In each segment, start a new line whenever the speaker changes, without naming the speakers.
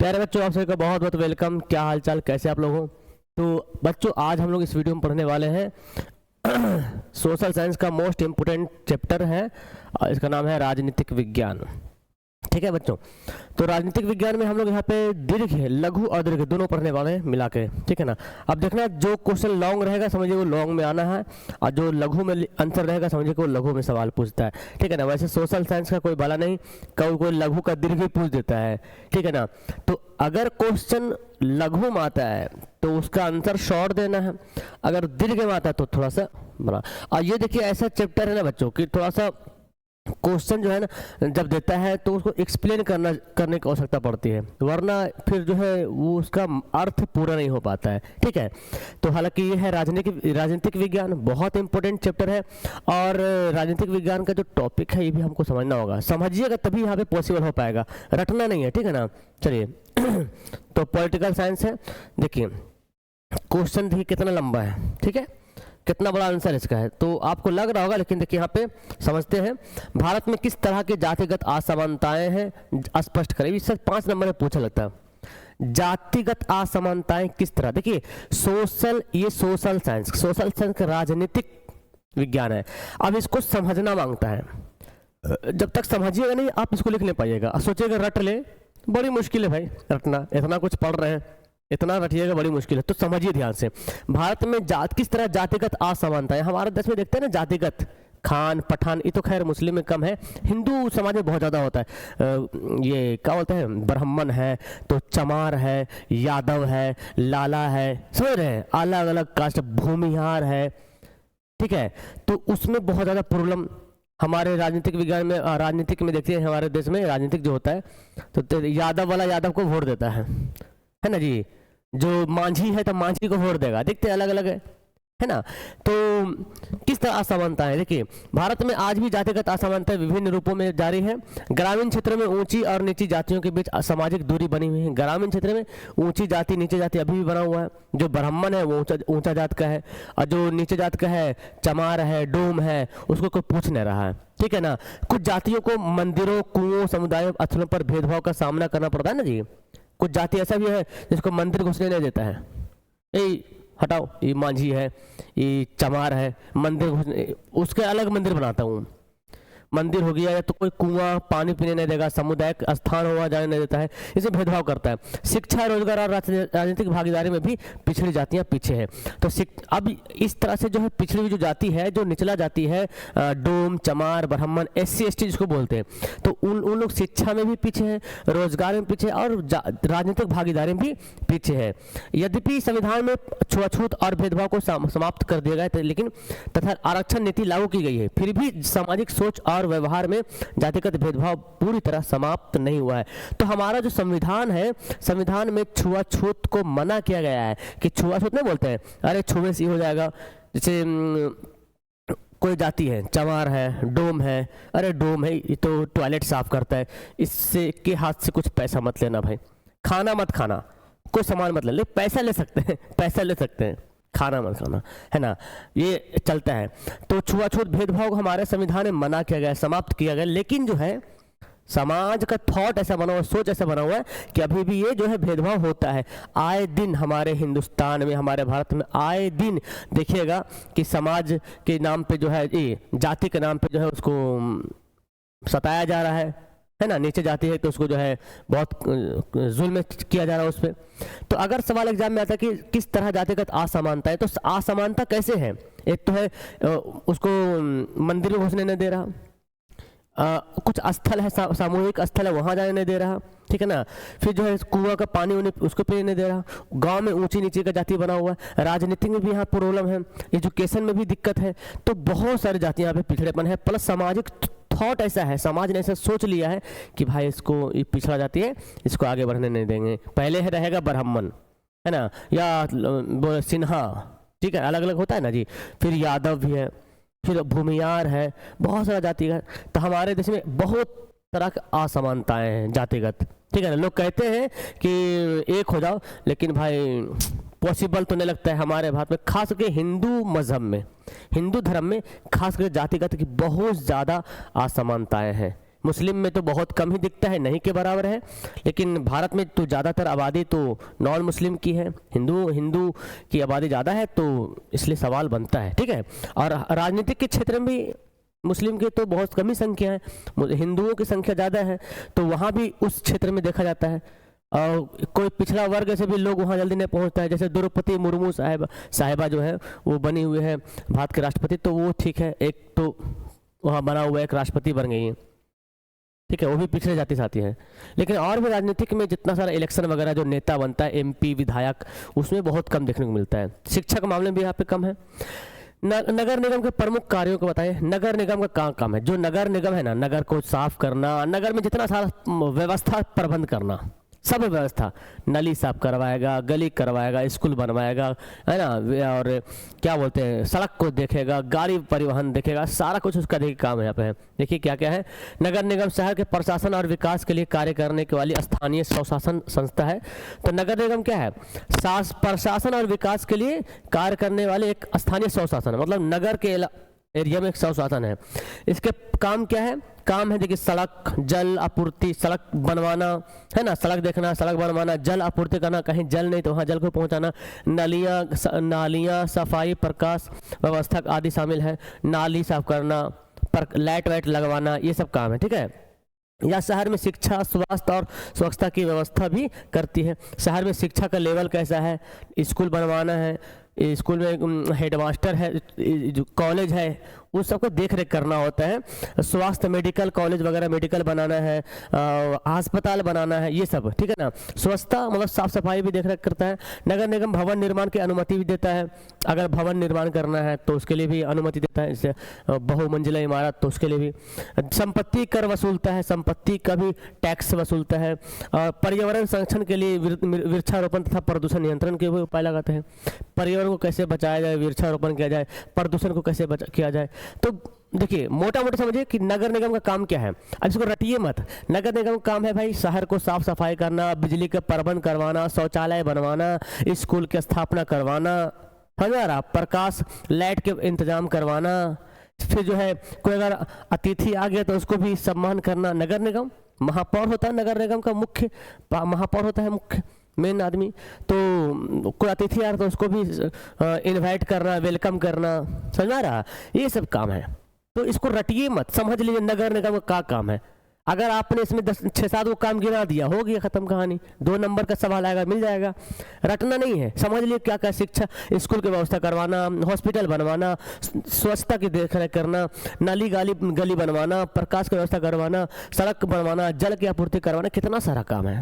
प्यारे बच्चों, आप सभी का बहुत बहुत वेलकम। क्या हाल चाल, कैसे आप लोग हो? तो बच्चों, आज हम लोग इस वीडियो में पढ़ने वाले हैं सोशल साइंस का मोस्ट इम्पोर्टेंट चैप्टर है, इसका नाम है राजनीतिक विज्ञान। ठीक है बच्चों, तो राजनीतिक विज्ञान में हम लोग यहाँ पे दीर्घ, लघु और दीर्घ दोनों पढ़ने वाले हैं मिला के। ठीक है ना। अब देखना, जो क्वेश्चन लॉन्ग रहेगा समझिए वो लॉन्ग में आना है, और जो लघु में आंसर रहेगा समझिए कि वो लघु में सवाल पूछता है। ठीक है ना। वैसे सोशल साइंस का कोई भला नहीं, कोई लघु का दीर्घ भी पूछ देता है। ठीक है ना। तो अगर क्वेश्चन लघु में आता है तो उसका आंसर शॉर्ट देना है, अगर दीर्घ में आता है तो थोड़ा सा बड़ा। और ये देखिए, ऐसा चैप्टर है ना बच्चों कि थोड़ा सा क्वेश्चन जो है ना जब देता है तो उसको एक्सप्लेन करने की आवश्यकता पड़ती है, वरना फिर जो है वो उसका अर्थ पूरा नहीं हो पाता है। ठीक है। तो हालांकि ये है राजनीतिक विज्ञान, बहुत इंपॉर्टेंट चैप्टर है। और राजनीतिक विज्ञान का जो टॉपिक है ये भी हमको समझना होगा, समझिएगा तभी यहाँ पे पॉसिबल हो पाएगा, रटना नहीं है। ठीक है ना। चलिए तो पॉलिटिकल साइंस है। देखिए क्वेश्चन देखिए कितना लंबा है, ठीक है, कितना बड़ा आंसर इसका है, तो आपको लग रहा होगा, लेकिन देखिए यहाँ पे समझते हैं। भारत में किस तरह की जातिगत असमानताएं हैं, स्पष्ट करें। इससे 5 नंबर में पूछा लगता है, जातिगत असमानताएं किस तरह। देखिए ये सोशल साइंस का राजनीतिक विज्ञान है। अब इसको समझना मांगता है, जब तक समझिएगा नहीं आप इसको लिख नहीं पाइएगा। सोचिएगा रट ले, बड़ी मुश्किल है भाई रटना, इतना कुछ पढ़ रहे हैं, इतना रटिएगा बड़ी मुश्किल है। तो समझिए ध्यान से, भारत में किस तरह जातिगत असमानता है। हमारे देश में देखते हैं ना जातिगत, खान पठान, ये तो खैर मुस्लिम में कम है, हिंदू समाज में बहुत ज़्यादा होता है। ये क्या बोलते हैं, ब्राह्मण है तो चमार है, यादव है, लाला है, समझ रहे हैं, अलग अलग कास्ट, भूमिहार है। ठीक है। तो उसमें बहुत ज़्यादा प्रॉब्लम हमारे राजनीतिक विज्ञान में, राजनीतिक में देखते हैं हमारे देश में राजनीतिक जो होता है, तो यादव वाला यादव को वोट देता है ना जी। जो मांझी है तो मांझी को वोट देगा, देखते अलग अलग है ना। तो किस तरह असमानता है, देखिए भारत में आज भी जातिगत असमानता विभिन्न रूपों में जारी है। ग्रामीण क्षेत्र में ऊंची और नीची जातियों के बीच सामाजिक दूरी बनी हुई है। ग्रामीण क्षेत्र में ऊंची जाति नीचे जाति अभी भी बना हुआ है। जो ब्राह्मण है वो ऊंचा जात का है, और जो नीचे जात का है, चमार है, डोम है, उसको कोई पूछ नहीं रहा है। ठीक है ना। कुछ जातियों को मंदिरों, कुओं, समुदायों, स्थलों पर भेदभाव का सामना करना पड़ता है ना जी। कुछ जाति ऐसा भी है जिसको मंदिर घुसने नहीं देता है, हटाओ, ये मांझी है, ये चमार है, मंदिर घुसने, उसके अलग मंदिर बनाता हूँ। मंदिर हो गया, या तो कोई कुआं पानी पीने नहीं देगा, सामुदायिक स्थान हुआ जाने नहीं देता है, इसे भेदभाव करता है। शिक्षा, रोजगार और राजनीतिक भागीदारी में भी पिछड़ी जातियां पीछे हैं। तो अब इस तरह से जो है पिछड़ी हुई जो जाति है, जो निचला जाति है, डोम, चमार, ब्राह्मण, SC ST जिसको बोलते हैं, तो उन लोग शिक्षा में भी पीछे हैं, रोजगार में पीछे, और राजनीतिक भागीदारी में भी पीछे है। यद्यपि संविधान में छुआछूत और भेदभाव को समाप्त कर दिया गया, लेकिन तथा आरक्षण नीति लागू की गई है, फिर भी सामाजिक सोच और व्यवहार में जातिगत भेदभाव पूरी तरह समाप्त नहीं हुआ है। तो हमारा जो संविधान है, संविधान में छुआछूत को मना किया गया है, कि छुआछूत नहीं बोलते हैं, अरे छुए से हो जाएगा। जैसे कोई जाति है, चमार है, डोम है, अरे डोम है ये तो टॉयलेट साफ करता है, इससे के हाथ से कुछ पैसा मत लेना भाई, खाना मत खाना, कोई सामान मत ले, पैसा ले सकते हैं, पैसा ले सकते हैं, खाना मत खाना, है ना, ये चलता है। तो छुआछूत भेदभाव को हमारे संविधान में मना किया गया, समाप्त किया गया। लेकिन जो है समाज का थॉट ऐसा बना हुआ, सोच ऐसा बना हुआ है कि अभी भी ये जो है भेदभाव होता है। आए दिन हमारे हिंदुस्तान में, हमारे भारत में आए दिन देखिएगा कि समाज के नाम पे जो है, ये जाति के नाम पे जो है उसको सताया जा रहा है ना। नीचे जाती है तो उसको जो है बहुत जुल्म किया जा रहा है उस पर। तो अगर सवाल एग्जाम में आता है कि किस तरह जातिगत असमानता है, तो असमानता कैसे है। एक तो है उसको मंदिर में घुसने नहीं दे रहा, कुछ स्थल है, सामूहिक स्थल है, वहां जाने नहीं दे रहा। ठीक है ना। फिर जो है कुआं का पानी उन्हें उसको पीने नहीं दे रहा। गांव में ऊंची नीचे का जाति बना हुआ है। राजनीति में भी यहाँ प्रॉब्लम है, एजुकेशन में भी दिक्कत है। तो बहुत सारी जातियां यहाँ पे पिछड़ेपन है, प्लस सामाजिक थॉट ऐसा है, समाज ने ऐसा सोच लिया है कि भाई इसको, ये पिछड़ा जाती है, इसको आगे बढ़ने नहीं देंगे। पहले है रहेगा ब्राह्मण, है ना, या सिन्हा, ठीक है, अलग अलग होता है ना जी। फिर यादव भी है, फिर भूमियार है, बहुत सारा जाति है। तो हमारे देश में बहुत तरह की असमानताएं हैं जातिगत। ठीक है ना। लोग कहते हैं कि एक हो जाओ, लेकिन भाई पॉसिबल तो नहीं लगता है हमारे भारत में, खास करके हिंदू मजहब में, हिंदू धर्म में खास करके जातिगत की बहुत ज़्यादा असमानताएं हैं। मुस्लिम में तो बहुत कम ही दिखता है, नहीं के बराबर है, लेकिन भारत में तो ज़्यादातर आबादी तो नॉन मुस्लिम की है, हिंदू की आबादी ज़्यादा है, तो इसलिए सवाल बनता है। ठीक है, और राजनीतिक के क्षेत्र में भी मुस्लिम की तो बहुत कम ही संख्या है, हिंदुओं की संख्या ज़्यादा है, तो वहाँ भी उस क्षेत्र में देखा जाता है। और कोई पिछड़ा वर्ग से भी लोग वहाँ जल्दी नहीं पहुँचता है, जैसे द्रौपदी मुर्मू साहिबा जो है वो बनी हुई है भारत के राष्ट्रपति, तो वो ठीक है, एक तो वहाँ बना हुआ एक राष्ट्रपति बन गई है, ठीक है, वो भी पिछड़े जाति से आती है। लेकिन और भी राजनीतिक में जितना सारा इलेक्शन वगैरह जो नेता बनता है, एमपी विधायक, उसमें बहुत कम देखने को मिलता है। शिक्षा के मामले में भी यहाँ पे कम है। नगर निगम के प्रमुख कार्यों को बताएं। नगर निगम का क्या काम है? जो नगर निगम है ना, नगर को साफ करना, नगर में जितना सारा व्यवस्था प्रबंध करना, सब व्यवस्था, नली साफ करवाएगा, गली करवाएगा, स्कूल बनवाएगा, है ना, और क्या बोलते हैं, सड़क को देखेगा, गाड़ी परिवहन देखेगा, सारा कुछ उसका देखिए काम यहाँ पे है। देखिए क्या क्या है। नगर निगम शहर के प्रशासन और विकास के लिए कार्य करने के वाली स्थानीय स्वशासन संस्था है। तो नगर निगम क्या है? प्रशासन और विकास के लिए कार्य करने वाले एक स्थानीय स्वशासन, मतलब नगर के एरिया में एक स्वशासन है। इसके काम क्या है? काम है देखिए, सड़क, जल आपूर्ति, सड़क बनवाना, है ना, सड़क देखना, सड़क बनवाना, जल आपूर्ति करना, कहीं जल नहीं तो वहाँ जल को पहुँचाना, नालियाँ, सफाई, प्रकाश व्यवस्था आदि शामिल है, नाली साफ करना, लाइट वाइट लगवाना, ये सब काम है। ठीक है, या शहर में शिक्षा, स्वास्थ्य और स्वच्छता की व्यवस्था भी करती है। शहर में शिक्षा का लेवल कैसा है, स्कूल बनवाना है, स्कूल में हेडमास्टर है, जो कॉलेज है उस सबको देख रेख करना होता है। स्वास्थ्य, मेडिकल कॉलेज वगैरह, मेडिकल बनाना है, अस्पताल बनाना है, ये सब, ठीक है ना। स्वच्छता मतलब साफ सफाई भी देख रेख करता है। नगर निगम भवन निर्माण की अनुमति भी देता है, अगर भवन निर्माण करना है तो उसके लिए भी अनुमति देता है, जैसे बहुमंजिला इमारत, तो उसके लिए भी। संपत्ति कर वसूलता है, संपत्ति का भी टैक्स वसूलता है। पर्यावरण संरक्षण के लिए वृक्षारोपण तथा प्रदूषण नियंत्रण के भी उपाय लगाते हैं। पर्यावरण को कैसे बचाया जाए, वृक्षारोपण किया जाए, प्रदूषण को कैसे किया जाए। तो देखिए, मोटा मोटा समझिए कि नगर निगम का काम क्या है। अब इसको रटिए मत। नगर निगम का काम है भाई शहर को साफ सफाई करना, बिजली का प्रबंध करवाना, शौचालय बनवाना, स्कूल की स्थापना करवाना, समझ रहा, प्रकाश लाइट के इंतजाम करवाना, फिर जो है कोई अगर अतिथि आ गया तो उसको भी सम्मान करना। नगर निगम महापौर होता है, नगर निगम का मुख्य महापौर होता है, मुख्य मेन आदमी। तो कोई अतिथि आ रहा तो उसको भी इनवाइट करना, वेलकम करना, समझ रहा, ये सब काम है। तो इसको रटिए मत, समझ लीजिए नगर निगम का क्या काम है। अगर आपने इसमें 6-7 को काम गिना दिया, हो गया खत्म कहानी। 2 नंबर का सवाल आएगा, मिल जाएगा। रटना नहीं है, समझ लिए क्या क्या शिक्षा, स्कूल की व्यवस्था करवाना, हॉस्पिटल बनवाना, स्वच्छता की देखरेख करना, नाली गली बनवाना, प्रकाश की व्यवस्था करवाना, सड़क बनवाना, जल की आपूर्ति करवाना, कितना सारा काम है।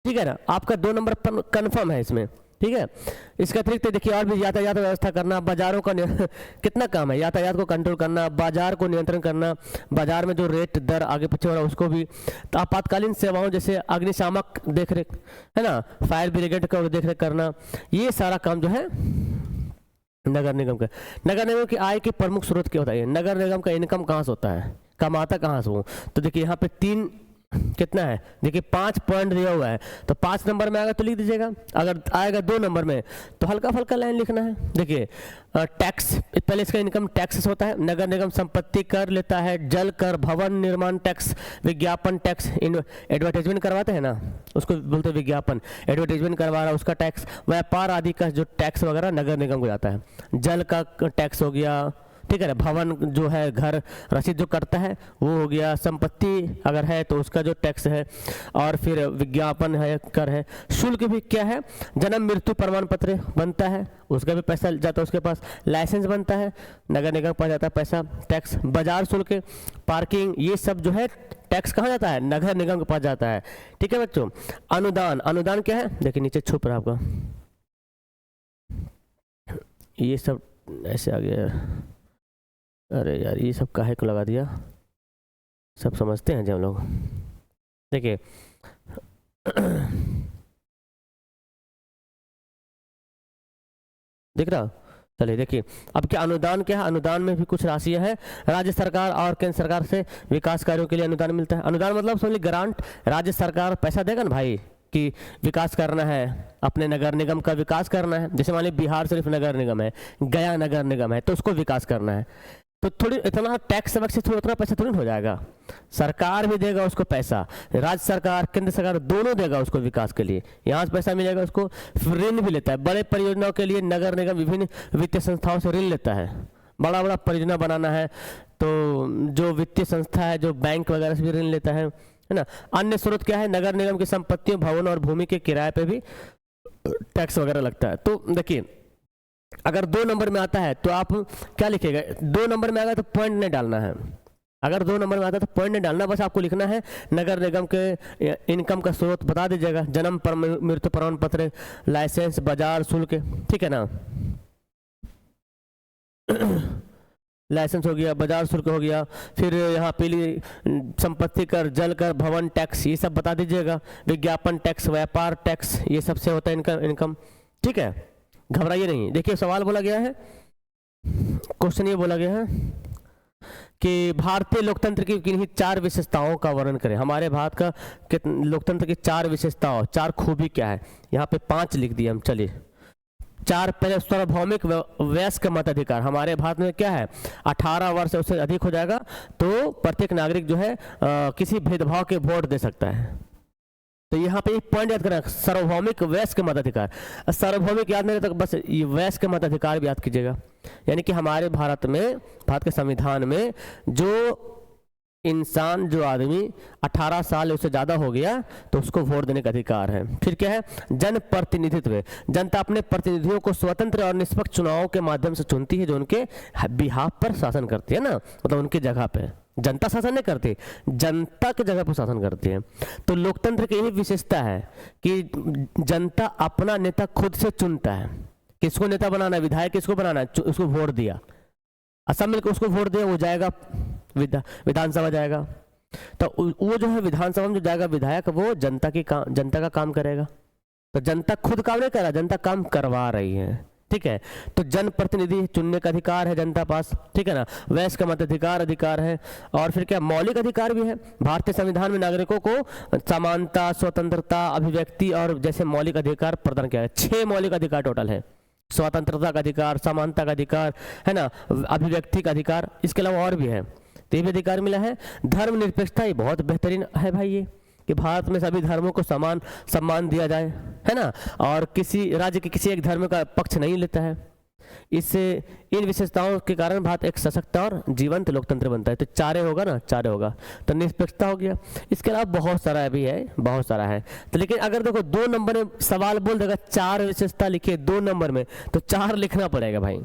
ठीक है ना, आपका 2 नंबर कन्फर्म है इसमें। ठीक है, इसके अतिरिक्त देखिए और भी यातायात व्यवस्था करना, बाजारों का कितना काम है, यातायात को कंट्रोल करना, बाजार को नियंत्रण करना, बाजार में जो रेट दर आगे पीछे हो रहा है उसको भी। तो आपातकालीन सेवाओं जैसे अग्निशामक देखरेख, है ना, फायर ब्रिगेड का देखरेख करना, ये सारा काम जो है नगर निगम का। नगर निगम की आय के प्रमुख स्रोत क्या होता है? नगर निगम का इनकम कहाँ से होता है, कमाता कहाँ से हो? तो देखिए यहाँ पे 3 कितना है, देखिए 5 पॉइंट दिया हुआ है, तो 5 नंबर में आएगा तो लिख दीजिएगा। अगर आएगा 2 नंबर में तो हल्का फल्का लाइन लिखना है। देखिए टैक्स, पहले इसका इनकम टैक्स होता है। नगर निगम संपत्ति कर लेता है, जल कर, भवन निर्माण टैक्स, विज्ञापन टैक्स, एडवर्टाइजमेंट करवाते हैं ना, उसको बोलते हैं विज्ञापन, एडवर्टाइजमेंट करवा रहा है उसका टैक्स, व्यापार आदि का जो टैक्स वगैरह नगर निगम को जाता है। जल का टैक्स हो गया, ठीक है ना, भवन जो है घर रसीद जो करता है वो हो गया, संपत्ति अगर है तो उसका जो टैक्स है, और फिर विज्ञापन है, कर है। शुल्क भी क्या है, जन्म मृत्यु प्रमाण पत्र बनता है, उसका भी पैसा जाता है उसके पास। लाइसेंस बनता है, नगर निगम के पास जाता है पैसा, टैक्स। बाजार शुल्क, पार्किंग, ये सब जो है टैक्स कहाँ जाता है? नगर निगम के पास जाता है। ठीक है बच्चों। अनुदान, अनुदान क्या है, देखिए नीचे छुप रहा आपका, ये सब ऐसे आ गया। अरे यार ये सब काहे को लगा दिया, सब समझते हैं जब हम लोग। देखिए दिख रहा, चलिए देखिए अब क्या अनुदान क्या है। अनुदान में भी कुछ राशियां हैं, राज्य सरकार और केंद्र सरकार से विकास कार्यों के लिए अनुदान मिलता है। अनुदान मतलब समझिए ग्रांट, राज्य सरकार पैसा देगा ना भाई कि विकास करना है, अपने नगर निगम का विकास करना है। जैसे मान लीजिए बिहार सिर्फ नगर निगम है, गया नगर निगम है, तो उसको विकास करना है, तो थोड़ी इतना टैक्स वैक्स से थोड़ा उतना पैसा थोड़ी हो जाएगा। सरकार भी देगा उसको पैसा, राज्य सरकार केंद्र सरकार दोनों देगा उसको विकास के लिए, यहाँ से पैसा मिलेगा उसको। फिर ऋण भी लेता है बड़े परियोजनाओं के लिए, नगर निगम विभिन्न वित्तीय संस्थाओं से ऋण लेता है। बड़ा बड़ा परियोजना बनाना है तो जो वित्तीय संस्था है, जो बैंक वगैरह से भी ऋण लेता है ना। अन्य स्रोत क्या है, नगर निगम की संपत्तियों, भवन और भूमि के किराए पे भी टैक्स वगैरह लगता है। तो देखिए अगर 2 नंबर में आता है तो आप क्या लिखेगा, 2 नंबर में आएगा तो पॉइंट नहीं डालना है। अगर 2 नंबर में आता है तो पॉइंट नहीं डालना, बस आपको लिखना है नगर निगम के इनकम का स्रोत बता दीजिएगा, जन्म मृत्यु प्रमाण पत्र, लाइसेंस, बाजार शुल्क, ठीक है ना। लाइसेंस हो गया, बाजार शुल्क हो गया, फिर यहाँ पीली संपत्ति कर, जल कर, भवन टैक्स, ये सब बता दीजिएगा। विज्ञापन टैक्स, व्यापार टैक्स, ये सबसे होता है इनकम, ठीक है। घबराइए नहीं। देखिए सवाल बोला गया है, क्वेश्चन ये बोला गया है कि भारतीय लोकतंत्र की किन्हीं 4 विशेषताओं का वर्णन करें। हमारे भारत का लोकतंत्र की 4 विशेषताओं, 4 खूबी क्या है, यहाँ पे 5 लिख दिए हम। चलिए 4, पहले सार्वभौमिक वयस्क मताधिकार। हमारे भारत में क्या है, 18 वर्ष उससे अधिक हो जाएगा तो प्रत्येक नागरिक जो है किसी भेदभाव के वोट दे सकता है। तो यहाँ पे एक पॉइंट याद करना, सार्वभौमिक वयस्क मताधिकार। सार्वभौमिक याद नहीं रहता, बस ये वयस्क मताधिकार भी याद कीजिएगा। यानी कि हमारे भारत में, भारत के संविधान में जो इंसान, जो आदमी 18 साल उससे ज़्यादा हो गया तो उसको वोट देने का अधिकार है। फिर क्या है, जन प्रतिनिधित्व। जनता अपने प्रतिनिधियों को स्वतंत्र और निष्पक्ष चुनावों के माध्यम से चुनती है, जो उनके बिहाफ पर शासन करती है ना, मतलब उनकी जगह पे। जनता शासन नहीं करती, जनता की जगह पर शासन करती है। तो लोकतंत्र की यही विशेषता है कि जनता अपना नेता खुद से चुनता है। किसको नेता बनाना है, विधायक किसको बनाना है, उसको वोट दिया, असम मिलकर उसको वोट दिया, वो जाएगा विधानसभा जाएगा। तो वो जो है विधानसभा में जो जाएगा विधायक, वो जनता का काम करेगा। तो जनता खुद काम नहीं कर रहा, जनता काम करवा रही है, ठीक है। तो जन प्रतिनिधि चुनने का अधिकार है जनता पास, ठीक है ना। वयस्क अधिकार है। और फिर क्या, मौलिक अधिकार भी है। भारतीय संविधान में नागरिकों को समानता, स्वतंत्रता, अभिव्यक्ति और जैसे मौलिक अधिकार प्रदान किया है। 6 मौलिक अधिकार टोटल है। स्वतंत्रता का अधिकार, समानता का अधिकार, है ना, अभिव्यक्ति का अधिकार, इसके अलावा और भी है। तो ये भी अधिकार मिला है। धर्मनिरपेक्षता, ये बहुत बेहतरीन है भाई, ये कि भारत में सभी धर्मों को समान सम्मान दिया जाए, है ना, और किसी राज्य के किसी एक धर्म का पक्ष नहीं लेता है। इससे इन विशेषताओं के कारण भारत एक सशक्त और जीवंत लोकतंत्र बनता है। तो 4 होगा ना, 4 होगा। तो निष्पक्षता हो गया। इसके अलावा बहुत सारा भी है, बहुत सारा है। तो लेकिन अगर देखो 2 नंबर में सवाल बोल देगा 4 विशेषता लिखिए 2 नंबर में, तो 4 लिखना पड़ेगा भाई,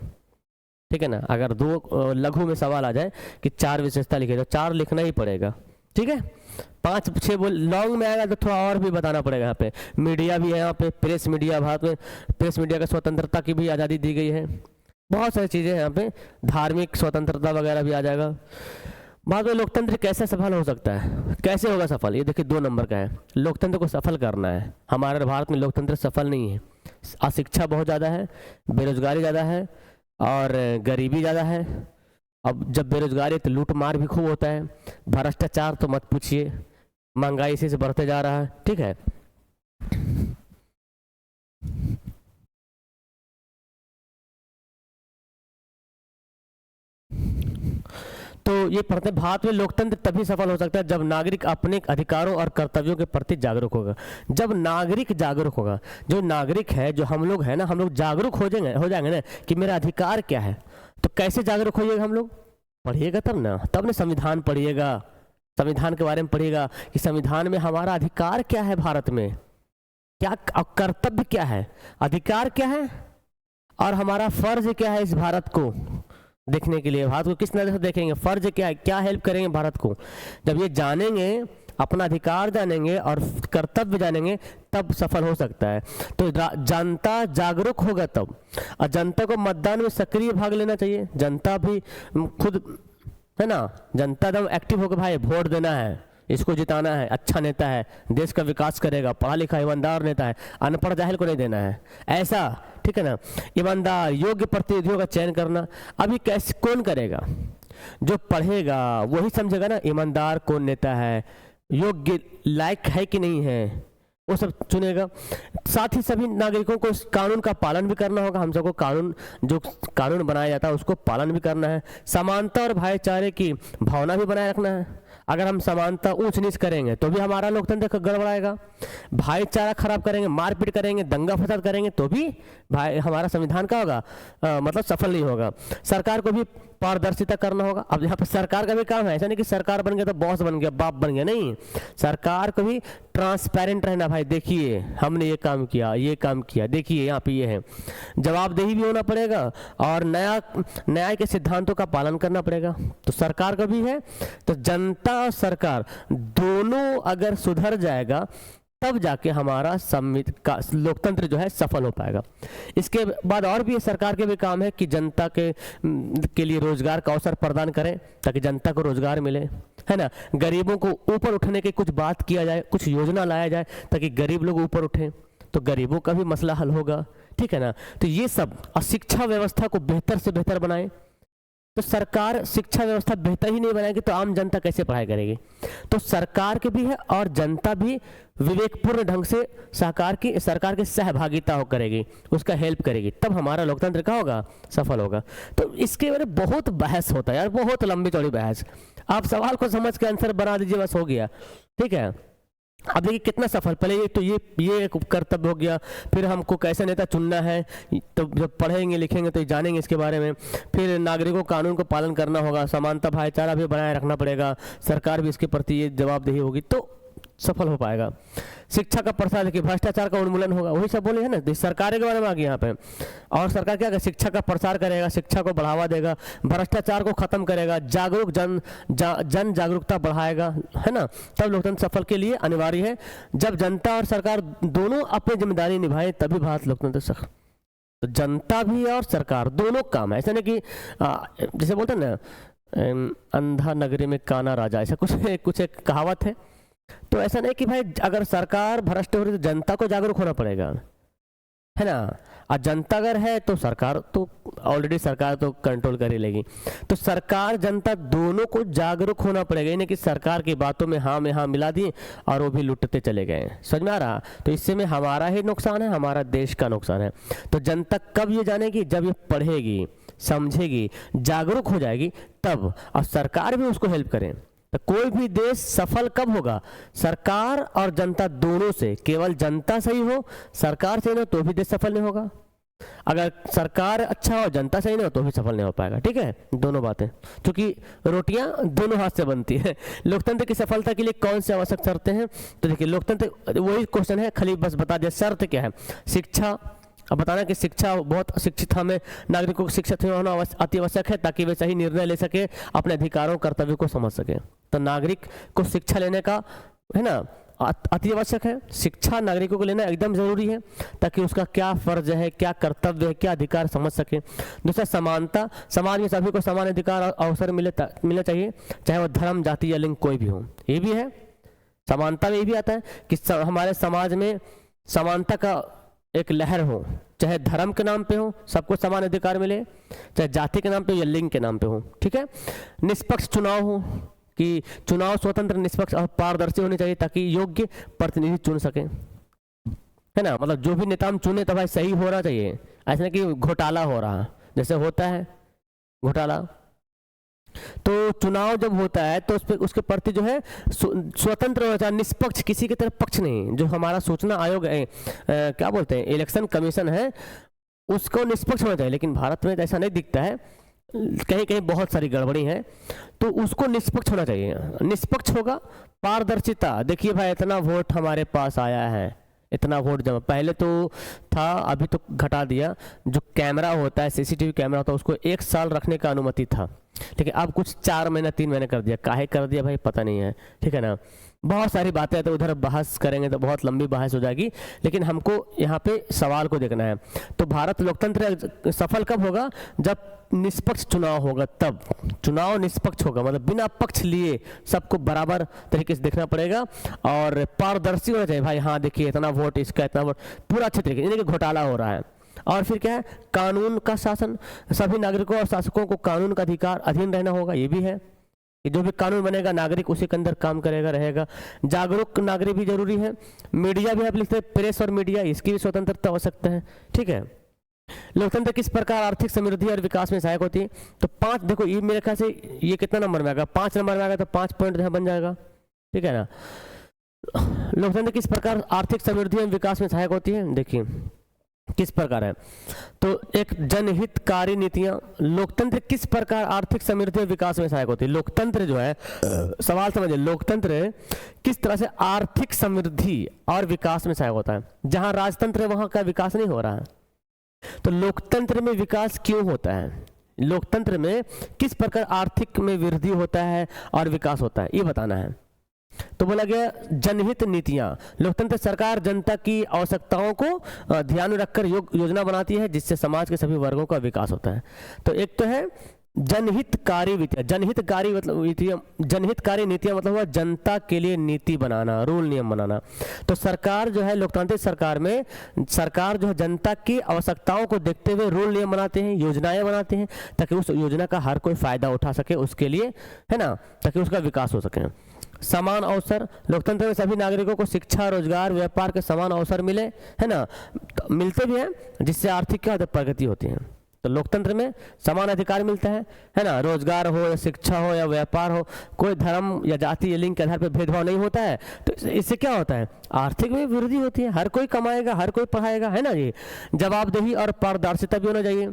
ठीक है ना। अगर 2 लघु में सवाल आ जाए कि 4 विशेषता लिखे तो 4 लिखना ही पड़ेगा, ठीक है। 5-6 बोल लॉन्ग में आएगा तो थोड़ा और भी बताना पड़ेगा। यहाँ पे मीडिया भी है, यहाँ पे प्रेस मीडिया, भारत में प्रेस मीडिया का स्वतंत्रता की भी आज़ादी दी गई है। बहुत सारी चीज़ें हैं यहाँ पे, धार्मिक स्वतंत्रता वगैरह भी आ जाएगा। भारत में लोकतंत्र कैसे सफल हो सकता है, कैसे होगा सफल, ये देखिए 2 नंबर का है। लोकतंत्र को सफल करना है। हमारे भारत में लोकतंत्र सफल नहीं है। अशिक्षा बहुत ज़्यादा है, बेरोजगारी ज़्यादा है और गरीबी ज़्यादा है। अब जब बेरोजगारी है तो लूट मार भी खूब होता है। भ्रष्टाचार तो मत पूछिए, महंगाई इसी से बढ़ते जा रहा है, ठीक है। तो ये पढ़ते, भारत में लोकतंत्र तभी सफल हो सकता है जब नागरिक अपने अधिकारों और कर्तव्यों के प्रति जागरूक होगा। जब नागरिक जागरूक होगा, जो नागरिक है, जो हम लोग है ना, हम लोग जागरूक हो जाएंगे ना कि मेरा अधिकार क्या है। तो कैसे जागरूक होइएगा हम लोग, पढ़िएगा तब ना संविधान पढ़िएगा, संविधान के बारे में पढ़िएगा कि संविधान में हमारा अधिकार क्या है, भारत में क्या कर्तव्य क्या है, अधिकार क्या है और हमारा फर्ज क्या है इस भारत को देखने के लिए। भारत को किस नजर से देखेंगे, फर्ज क्या है, क्या हेल्प करेंगे भारत को। जब ये जानेंगे, अपना अधिकार जानेंगे और कर्तव्य जानेंगे, तब सफल हो सकता है। तो जनता जागरूक होगा तब, और जनता को मतदान में सक्रिय भाग लेना चाहिए। जनता भी खुद, है ना, जनता एकदम एक्टिव होकर भाई वोट देना है, इसको जिताना है, अच्छा नेता है, देश का विकास करेगा, पढ़ा लिखा ईमानदार नेता है, अनपढ़ जाहिल को नहीं देना है, ऐसा, ठीक है ना। ईमानदार योग्य प्रतिनिधियों का चयन करना, अभी कैसे कौन करेगा, जो पढ़ेगा वही समझेगा ना ईमानदार कौन नेता है, योग्य लायक है कि नहीं है, वो सब चुनेगा। साथ ही सभी नागरिकों को इस कानून का पालन भी करना होगा। हम सबको कानून, जो कानून बनाया जाता है उसको पालन भी करना है। समानता और भाईचारे की भावना भी बनाए रखना है। अगर हम समानता ऊंच नीच करेंगे तो भी हमारा लोकतंत्र गड़बड़ाएगा। भाईचारा खराब करेंगे, मारपीट करेंगे, दंगा फसाद करेंगे तो भी भाई हमारा संविधान का होगा मतलब सफल नहीं होगा। सरकार को भी पारदर्शिता करना होगा। अब यहाँ पर सरकार का भी काम है, ऐसा नहीं कि सरकार बन गया तो बॉस बन गया, बाप बन गया, नहीं। सरकार को भी ट्रांसपेरेंट रहना, भाई देखिए हमने ये काम किया, ये काम किया, देखिए यहाँ पे ये है। जवाबदेही भी होना पड़ेगा और न्याय के सिद्धांतों का पालन करना पड़ेगा। तो सरकार का भी है। तो जनता और सरकार दोनों अगर सुधर जाएगा तब जाके हमारा लोकतंत्र जो है सफल हो पाएगा। इसके बाद और भी सरकार के भी काम है कि जनता के लिए रोजगार का अवसर प्रदान करें ताकि जनता को रोजगार मिले, है ना। गरीबों को ऊपर उठने की कुछ बात किया जाए, कुछ योजना लाया जाए ताकि गरीब लोग ऊपर उठें, तो गरीबों का भी मसला हल होगा, ठीक है ना। तो ये सब, और शिक्षा व्यवस्था को बेहतर से बेहतर बनाएं। तो सरकार शिक्षा व्यवस्था बेहतर ही नहीं बनाएगी तो आम जनता कैसे पढ़ाई करेगी। तो सरकार के भी है और जनता भी विवेकपूर्ण ढंग से सरकार की सहभागिता हो करेगी, उसका हेल्प करेगी, तब हमारा लोकतंत्र का होगा सफल होगा। तो इसके बारे में बहुत बहस होता है यार, बहुत लंबी चौड़ी बहस। आप सवाल को समझ के आंसर बना दीजिए, बस हो गया, ठीक है। अब देखिए कितना सफल, पहले ये तो ये एक कर्तव्य हो गया, फिर हमको कैसे नेता चुनना है, तो जब पढ़ेंगे लिखेंगे तो जानेंगे इसके बारे में। फिर नागरिकों को कानून को पालन करना होगा, समानता भाईचारा भी बनाए रखना पड़ेगा, सरकार भी इसके प्रति ये जवाबदेही होगी तो सफल हो पाएगा। शिक्षा का प्रसार, देखिए भ्रष्टाचार का उन्मूलन होगा, वही सब बोले है ना, सरकार के बारे में आ गया यहाँ पे। और सरकार क्या करेगा, शिक्षा का प्रसार करेगा, शिक्षा को बढ़ावा देगा, भ्रष्टाचार को खत्म करेगा, जन जागरूकता बढ़ाएगा, है ना। तब लोकतंत्र सफल के लिए अनिवार्य है। जब जनता और सरकार दोनों अपनी जिम्मेदारी निभाए तभी भारत लोकतंत्र सफल। तो जनता भी और सरकार दोनों काम है, ऐसा नहीं कि जैसे बोलते हैं ना अंधा नगरी में काना राजा, ऐसा कुछ एक कहावत है। तो ऐसा नहीं कि भाई अगर सरकार भ्रष्ट हो रही तो जनता को जागरूक होना पड़ेगा, है ना। और जनता अगर है तो सरकार तो ऑलरेडी सरकार तो कंट्रोल कर ही लेगी। तो सरकार जनता दोनों को जागरूक होना पड़ेगा, नहीं कि सरकार की बातों में हाँ मिला दिए और वो भी लुटते चले गए, समझ में आ रहा। तो इससे में हमारा ही नुकसान है, हमारा देश का नुकसान है। तो जनता कब ये जानेगी, जब ये पढ़ेगी, समझेगी, जागरूक हो जाएगी तब, और सरकार भी उसको हेल्प करे। तो कोई भी देश सफल कब होगा, सरकार और जनता दोनों से। केवल जनता सही हो, सरकार सही ना तो भी देश सफल नहीं होगा। अगर सरकार अच्छा हो, जनता सही नहीं हो तो भी सफल नहीं हो पाएगा, ठीक है। दोनों बातें, क्योंकि रोटियां दोनों हाथ से बनती है। लोकतंत्र की सफलता के लिए कौन से आवश्यक शर्तें हैं, तो देखिए लोकतंत्र वही क्वेश्चन है, खाली बस बता दिया शर्त क्या है। शिक्षा, अब बताना कि शिक्षा, बहुत शिक्षित हमें नागरिकों को शिक्षित होना अति आवश्यक है ताकि वे सही निर्णय ले सके, अपने अधिकारों कर्तव्यों को समझ सके। तो नागरिक को शिक्षा लेने का, है ना, अति आवश्यक है। शिक्षा नागरिकों को लेना एकदम जरूरी है ताकि उसका क्या फर्ज है, क्या कर्तव्य है, क्या अधिकार समझ सके। दूसरा समानता, समाज में सभी को समान अधिकार और अवसर मिलना चाहिए, चाहे वह धर्म, जाति या लिंग कोई भी हो। ये भी है, समानता में ये भी आता है कि हमारे समाज में समानता का एक लहर हो, चाहे धर्म के नाम पे हो सबको समान अधिकार मिले, चाहे जाति के नाम पे या लिंग के नाम पे हो, ठीक है। निष्पक्ष चुनाव हो, कि चुनाव स्वतंत्र, निष्पक्ष और पारदर्शी होने चाहिए ताकि योग्य प्रतिनिधि चुन सके, है ना। मतलब जो भी नेता हम चुने तो भाई सही होना चाहिए, ऐसा नहीं कि घोटाला हो रहा, जैसे होता है घोटाला। तो चुनाव जब होता है तो उसके प्रति जो है स्वतंत्र होना चाहिए, निष्पक्ष, किसी की तरफ पक्ष नहीं। जो हमारा सूचना आयोग है, क्या बोलते हैं, इलेक्शन कमीशन है, उसको निष्पक्ष होना चाहिए। लेकिन भारत में ऐसा नहीं दिखता है, कहीं कहीं बहुत सारी गड़बड़ी है, तो उसको निष्पक्ष होना चाहिए। निष्पक्ष होगा, पारदर्शिता, देखिए भाई इतना वोट हमारे पास आया है, इतना वोट जमा, पहले तो था अभी तो घटा दिया। जो कैमरा होता है, सीसीटीवी कैमरा होता है, उसको 1 साल रखने का अनुमति था, ठीक है। अब कुछ 4 महीना 3 महीने कर दिया, काहे कर दिया भाई पता नहीं है, ठीक है ना। बहुत सारी बातें हैं, तो उधर बहस करेंगे तो बहुत लंबी बहस हो जाएगी, लेकिन हमको यहाँ पे सवाल को देखना है। तो भारत लोकतंत्र सफल कब होगा, जब निष्पक्ष चुनाव होगा, तब चुनाव निष्पक्ष होगा, मतलब बिना पक्ष लिए सबको बराबर तरीके से देखना पड़ेगा और पारदर्शी होना चाहिए। भाई हाँ देखिए इतना वोट इसका, इतना वोट, पूरा अच्छे तरीके, यानी कि घोटाला हो रहा है। और फिर क्या है, कानून का शासन, सभी नागरिकों और शासकों को कानून का अधिकार अधीन रहना होगा, ये भी है। कि जो भी कानून बनेगा नागरिक उसी के अंदर काम करेगा रहेगा। जागरूक नागरिक भी जरूरी है। मीडिया भी आप लिखते हैं, प्रेस और मीडिया, इसकी भी स्वतंत्रता आवश्यकता है। ठीक है। लोकतंत्र किस प्रकार आर्थिक समृद्धि और विकास में सहायक होती है? तो 5, देखो ये मेरे ख्याल से ये कितना नंबर में आएगा, 5 नंबर में आएगा, तो 5 पॉइंट बन जाएगा। ठीक है ना। लोकतंत्र किस प्रकार आर्थिक समृद्धि एवं विकास में सहायक होती है? देखिए किस प्रकार है। तो एक जनहितकारी नीतियां। लोकतंत्र किस प्रकार आर्थिक समृद्धि और विकास में सहायक होती है? लोकतंत्र जो है, सवाल समझिए, लोकतंत्र किस तरह से आर्थिक समृद्धि और विकास में सहायक होता है? जहां राजतंत्र है वहां का विकास नहीं हो रहा है, तो लोकतंत्र में विकास क्यों होता है? लोकतंत्र में किस प्रकार आर्थिक में वृद्धि होता है और विकास होता है, ये बताना है। तो बोला गया जनहित नीतियां। लोकतंत्र सरकार जनता की आवश्यकताओं को ध्यान में रखकर योजना बनाती है जिससे समाज के सभी वर्गों का विकास होता है। तो एक तो है जनहितकारी नीतियां। जनहितकारी नीतियां मतलब हुआ जनता के लिए नीति बनाना, रूल नियम बनाना। तो सरकार जो है, लोकतांत्रिक सरकार में सरकार जो है जनता की आवश्यकताओं को देखते हुए रूल नियम बनाते हैं, योजनाएं बनाते हैं, ताकि उस योजना का हर कोई फायदा उठा सके, उसके लिए, है ना, ताकि उसका विकास हो सके। समान अवसर। लोकतंत्र में सभी नागरिकों को शिक्षा, रोजगार, व्यापार के समान अवसर मिले, है ना, तो मिलते भी हैं, जिससे आर्थिक क्या होता है, प्रगति होती है। तो लोकतंत्र में समान अधिकार मिलता है ना, रोजगार हो या शिक्षा हो या व्यापार हो, कोई धर्म या जाति या लिंग के आधार पर भेदभाव नहीं होता है। तो इससे क्या होता है, आर्थिक में वृद्धि होती है, हर कोई कमाएगा, हर कोई पढ़ाएगा, है ना जी। जवाबदेही और पारदर्शिता भी होना चाहिए।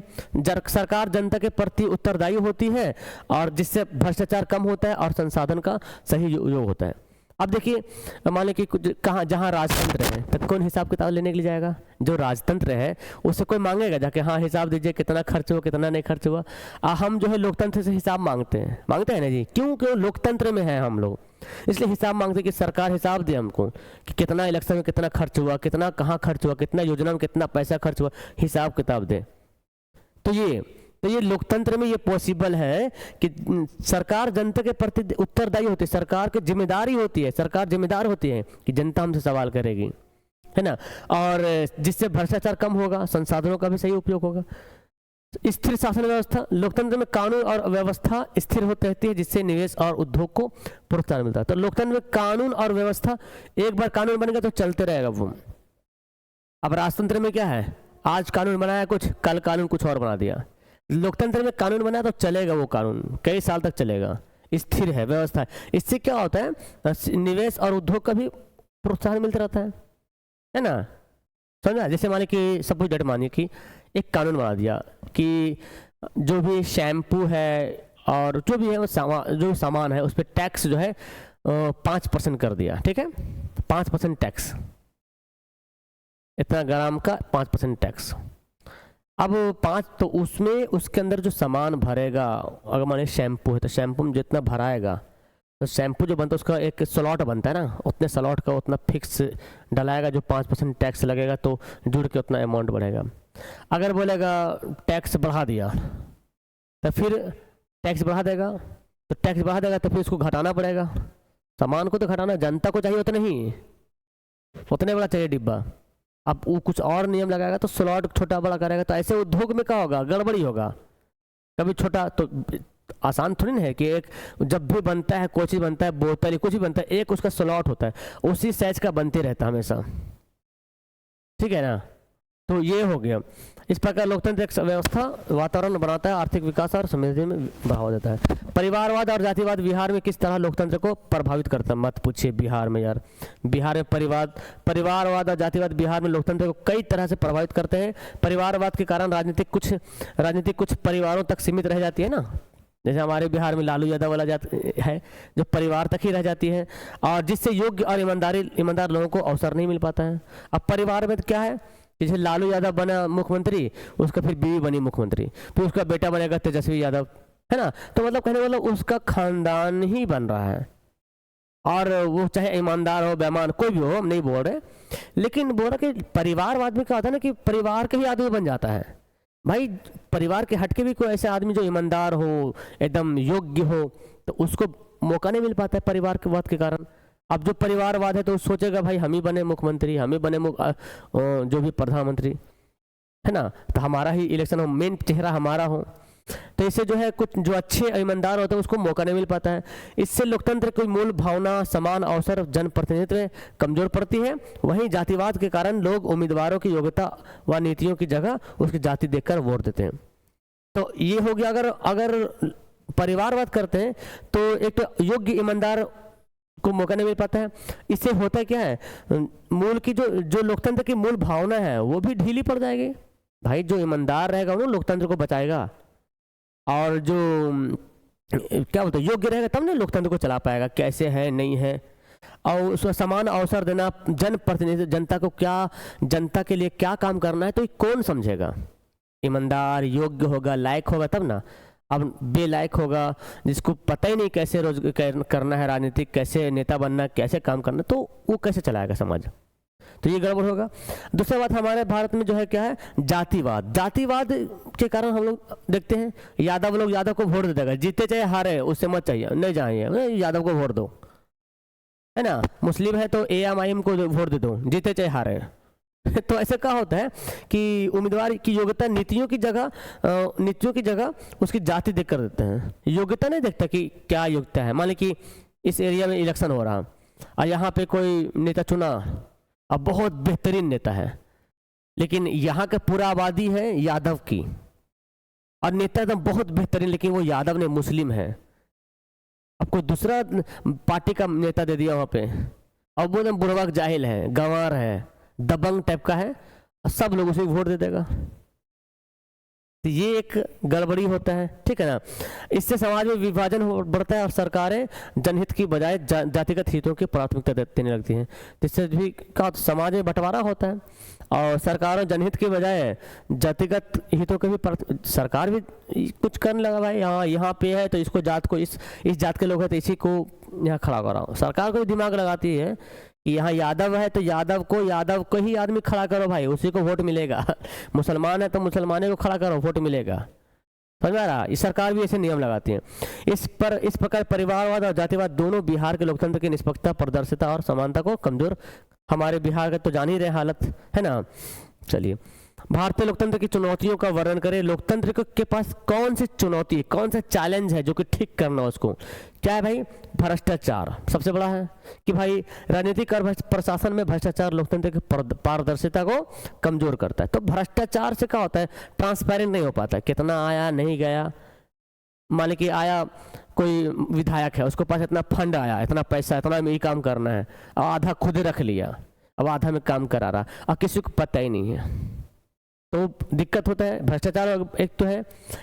सरकार जनता के प्रति उत्तरदायी होती है और जिससे भ्रष्टाचार कम होता है और संसाधन का सही उपयोग होता है। अब देखिए, मान लीजिए कि कहाँ, जहाँ राजतंत्र है तो कौन हिसाब किताब लेने के लिए जाएगा? जो राजतंत्र है उससे कोई मांगेगा जाके, हाँ हिसाब दीजिए कितना खर्च हुआ, कितना नहीं खर्च हुआ। हम जो है लोकतंत्र से हिसाब मांगते हैं ना जी। क्यों लोकतंत्र में है हम लोग, इसलिए हिसाब मांगते हैं कि सरकार हिसाब दे हमको कि कितना इलेक्शन में कितना खर्च हुआ, कितना कहाँ खर्च हुआ, कितना योजना में कितना पैसा खर्च हुआ, हिसाब किताब दे। तो ये लोकतंत्र में ये पॉसिबल है कि सरकार जनता के प्रति उत्तरदायी होती है, सरकार की जिम्मेदारी होती है, सरकार जिम्मेदार होती है कि जनता हमसे सवाल करेगी, है ना, और जिससे भ्रष्टाचार कम होगा, संसाधनों का भी सही उपयोग होगा। स्थिर शासन व्यवस्था। लोकतंत्र में कानून और व्यवस्था स्थिर होती रहती है जिससे निवेश और उद्योग को प्रोत्साहन मिलता है। तो लोकतंत्र में कानून और व्यवस्था, एक बार कानून बन गया तो चलते रहेगा वो। अब राजतंत्र में क्या है, आज कानून बनाया कुछ, कल कानून कुछ और बना दिया। लोकतंत्र में कानून बना तो चलेगा, वो कानून कई साल तक चलेगा, स्थिर है व्यवस्था है। इससे क्या होता है, निवेश और उद्योग का भी प्रोत्साहन मिलता रहता है ना। समझा? जैसे मानिए कि सपोज डेट मानिए कि एक कानून बना दिया कि जो भी शैम्पू है और जो भी है वो जो सामान है उस पर टैक्स जो है 5% कर दिया। ठीक है, 5% टैक्स, इतना ग्राम का 5% टैक्स। अब 5 तो उसमें उसके अंदर जो सामान भरेगा, अगर माने शैम्पू है तो शैम्पू में जितना भराएगा, तो शैम्पू जो बनता है उसका एक स्लॉट बनता है ना, उतने स्लॉट का उतना फिक्स डलाएगा, जो 5% टैक्स लगेगा तो जुड़ के उतना अमाउंट बढ़ेगा। अगर बोलेगा टैक्स बढ़ा दिया तो फिर टैक्स बढ़ा देगा, तो फिर उसको घटाना पड़ेगा, सामान को तो घटाना, जनता को चाहिए उतना ही, उतने बड़ा चाहिए डिब्बा। अब वो कुछ और नियम लगाएगा तो स्लॉट छोटा बड़ा करेगा, तो ऐसे उद्योग में क्या होगा, गड़बड़ी होगा। कभी छोटा तो आसान थोड़ी ना है कि एक जब भी बनता है, कोई चीज़ बनता है, बोतल कुछ भी बनता है, एक उसका स्लॉट होता है, उसी साइज का बनते रहता है हमेशा। ठीक है ना। तो ये हो गया। इस प्रकार लोकतंत्र एक व्यवस्था वातावरण बनाता है, आर्थिक विकास और समृद्धि में बढ़ावा देता है। परिवारवाद और जातिवाद बिहार में किस तरह लोकतंत्र को प्रभावित करता है? मत पूछिए बिहार में यार, बिहार में परिवारवाद और जातिवाद बिहार में लोकतंत्र को कई तरह से प्रभावित करते हैं। परिवारवाद के कारण राजनीतिक कुछ परिवारों तक सीमित रह जाती है ना, जैसे हमारे बिहार में लालू यादव वाला जाति है जो परिवार तक ही रह जाती है, और जिससे योग्य और ईमानदार लोगों को अवसर नहीं मिल पाता है। अब परिवार में क्या है, जैसे लालू यादव बना मुख्यमंत्री, उसका फिर बीवी बनी मुख्यमंत्री, फिर उसका बेटा बनेगा तेजस्वी यादव, है ना। तो मतलब कहने वाला उसका खानदान ही बन रहा है, और वो चाहे ईमानदार हो बेईमान कोई भी हो, हम नहीं बोल रहे, लेकिन बोल रहा कि परिवारवाद में क्या होता है ना कि परिवार के ही आदमी बन जाता है। भाई परिवार के हटके भी कोई ऐसा आदमी जो ईमानदार हो, एकदम योग्य हो, तो उसको मौका नहीं मिल पाता है परिवार के वाद के कारण। अब जो परिवारवाद है तो सोचेगा भाई हम ही बने मुख्यमंत्री, हम ही बने जो भी प्रधानमंत्री, है ना, तो हमारा ही इलेक्शन हो, मेन चेहरा हमारा हो, तो इससे जो है कुछ जो अच्छे ईमानदार होते हैं उसको मौका नहीं मिल पाता है। इससे लोकतंत्र की मूल भावना समान अवसर जनप्रतिनिधित्व में कमजोर पड़ती है। वहीं जातिवाद के कारण लोग उम्मीदवारों की योग्यता व नीतियों की जगह उसकी जाति देखकर वोट देते हैं। तो ये हो गया। अगर परिवारवाद करते हैं तो एक तो योग्य ईमानदार को मौका नहीं मिल पाता है। इससे होता क्या है, मूल की जो लोकतंत्र की मूल भावना है वो भी ढीली पड़ जाएगी। भाई जो ईमानदार रहेगा वो लोकतंत्र को बचाएगा, और जो क्या बोलते हैं योग्य रहेगा तब ना लोकतंत्र को चला पाएगा, कैसे है नहीं है। और उसको समान अवसर देना, जनप्रतिनिधि जनता को क्या, जनता के लिए क्या काम करना है तो ये कौन समझेगा। ईमानदार योग्य होगा, लायक होगा तब ना। अब बेलायक होगा, जिसको पता ही नहीं कैसे रोज करना है राजनीतिक, कैसे नेता बनना, कैसे काम करना, तो वो कैसे चलाएगा समाज। तो ये गड़बड़ होगा। दूसरी बात, हमारे भारत में जो है क्या है, जातिवाद। जातिवाद के कारण हम लोग देखते हैं यादव लोग यादव को वोट दे देगा, जीते चाहे हारे उससे मत चाहिए, नहीं चाहिए, यादव को वोट दो, है ना। मुस्लिम है तो AMIM को वोट दे दो, जीते चाहे हारे। तो ऐसे क्या होता है कि उम्मीदवार की योग्यता नीतियों की जगह उसकी जाति देख कर देते हैं। योग्यता नहीं देखता कि क्या योग्यता है। मान ली कि इस एरिया में इलेक्शन हो रहा और यहाँ पे कोई नेता चुना, अब बहुत बेहतरीन नेता है, लेकिन यहाँ का पूरा आबादी है यादव की, और नेता एकदम बहुत बेहतरीन, लेकिन वो यादव ने मुस्लिम है। अब कोई दूसरा पार्टी का नेता दे दिया वहाँ पे, अब वो एकदम बुड़बक जाहिल है, गंवार है, दबंग टाइप का है, सब लोग उसे वोट दे देगा। तो ये एक गड़बड़ी होता है, ठीक है ना। इससे समाज में विभाजन बढ़ता है और सरकारें जनहित की बजाय जातिगत हितों की प्राथमिकता देने लगती हैं। इससे भी क्या समाज में बंटवारा होता है, और सरकारों जनहित की बजाय जातिगत हितों के भी सरकार भी कुछ करने लगा। भाई हाँ यहाँ पे है तो इसको जात को इस जात के लोग हैं तो इसी को यहाँ खड़ा कराओ। सरकार को भी दिमाग लगाती है कि यहाँ यादव है तो यादव को ही आदमी खड़ा करो भाई, उसी को वोट मिलेगा। मुसलमान है तो मुसलमाने को खड़ा करो, वोट मिलेगा। समझ में आ रहा। इस सरकार भी ऐसे नियम लगाती है। इस प्रकार परिवारवाद और जातिवाद दोनों बिहार के लोकतंत्र की निष्पक्षता, पारदर्शिता और समानता को कमजोर, हमारे बिहार का तो जान ही रहे हालत है ना। चलिए भारतीय लोकतंत्र की चुनौतियों का वर्णन करें। लोकतंत्र के पास कौन सी चुनौती, कौन सा चैलेंज है जो कि ठीक करना उसको। क्या है भाई, भ्रष्टाचार सबसे बड़ा है कि भाई राजनीतिक और प्रशासन में भ्रष्टाचार लोकतंत्र की पारदर्शिता को कमजोर करता है। तो भ्रष्टाचार से क्या होता है, ट्रांसपेरेंट नहीं हो पाता, कितना आया नहीं गया। मान ली कि आया कोई विधायक है, उसके पास इतना फंड आया, इतना पैसा, इतना में ही काम करना है, और आधा खुद रख लिया, अब आधा में काम करा रहा, और किसी को पता ही नहीं है, तो दिक्कत होता है। भ्रष्टाचार एक तो है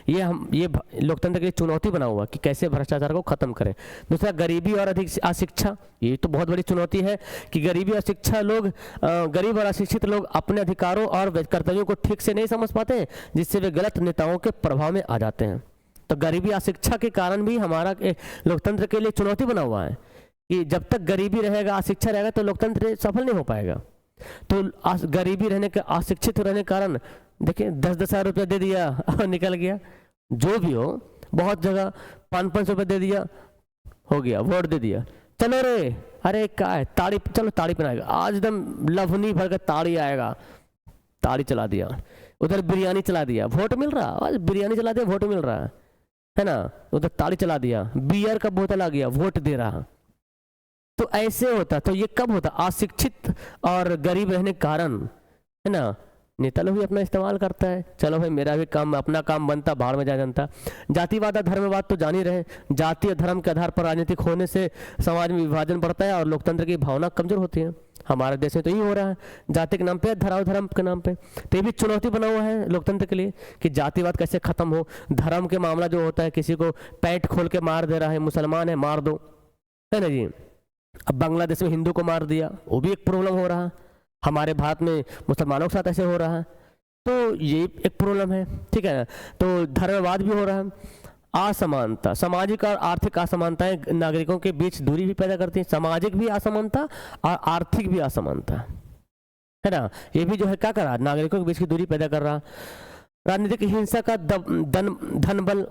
ये लोकतंत्र के लिए चुनौती बना हुआ कि कैसे भ्रष्टाचार को खत्म करें। दूसरा गरीबी और अधिक अशिक्षा, ये तो बहुत बड़ी चुनौती है कि गरीबी और शिक्षा लोग गरीब और अशिक्षित लोग अपने अधिकारों और कर्तव्यों को ठीक से नहीं समझ पाते हैं, जिससे वे गलत नेताओं के प्रभाव में आ जाते हैं। तो गरीबी अशिक्षा के कारण भी हमारा लोकतंत्र के लिए चुनौती बना हुआ है कि जब तक गरीबी रहेगा, अशिक्षा रहेगा तो लोकतंत्र सफल नहीं हो पाएगा। तो गरीबी रहने के, अशिक्षित रहने के कारण देखिए 10-10 हज़ार रुपया दे दिया और निकल गया। जो भी हो, बहुत जगह 500-500 रुपये दे दिया, हो गया, वोट दे दिया, चलो रे, अरे क्या है, ताड़ी, चलो ताड़ी पहनाएगा, आज एकदम लवनी भर का ताड़ी आएगा, ताड़ी चला दिया, उधर बिरयानी चला दिया, वोट मिल रहा, आज बिरयानी चला दिया, वोट मिल रहा है ना, उधर ताड़ी चला दिया, बियर का बोतल आ गया, वोट दे रहा। तो ऐसे होता। तो ये कब होता, अशिक्षित और गरीब रहने के कारण, है ना। नेता लोग भी अपना इस्तेमाल करता है, चलो भाई मेरा भी काम, अपना काम बनता, बाहर में जा जनता। जातिवाद और धर्मवाद तो जान ही रहे, जाति और धर्म के आधार पर राजनीतिक होने से समाज में विभाजन बढ़ता है और लोकतंत्र की भावना कमजोर होती है। हमारे देश में तो यही हो रहा है, जाति के नाम पे, धर्म के नाम पे। तो ये भी चुनौती बना हुआ है लोकतंत्र के लिए कि जातिवाद कैसे खत्म हो। धर्म के मामला जो होता है, किसी को पैंट खोल के मार दे रहा है, मुसलमान है मार दो, है ना जी। अब बांग्लादेश में हिंदू को मार दिया, वो भी एक प्रॉब्लम हो रहा है। हमारे भारत में मुसलमानों के साथ ऐसे हो रहा है, तो ये एक प्रॉब्लम है, ठीक है ना। तो धर्मवाद भी हो रहा है। असमानता, सामाजिक और आर्थिक असमानताएं नागरिकों के बीच दूरी भी पैदा करती हैं। सामाजिक भी असमानता और आर्थिक भी असमानता, है ना। ये भी जो है क्या कर रहा है, नागरिकों के बीच की दूरी पैदा कर रहा। राजनीतिक हिंसा का धन बल,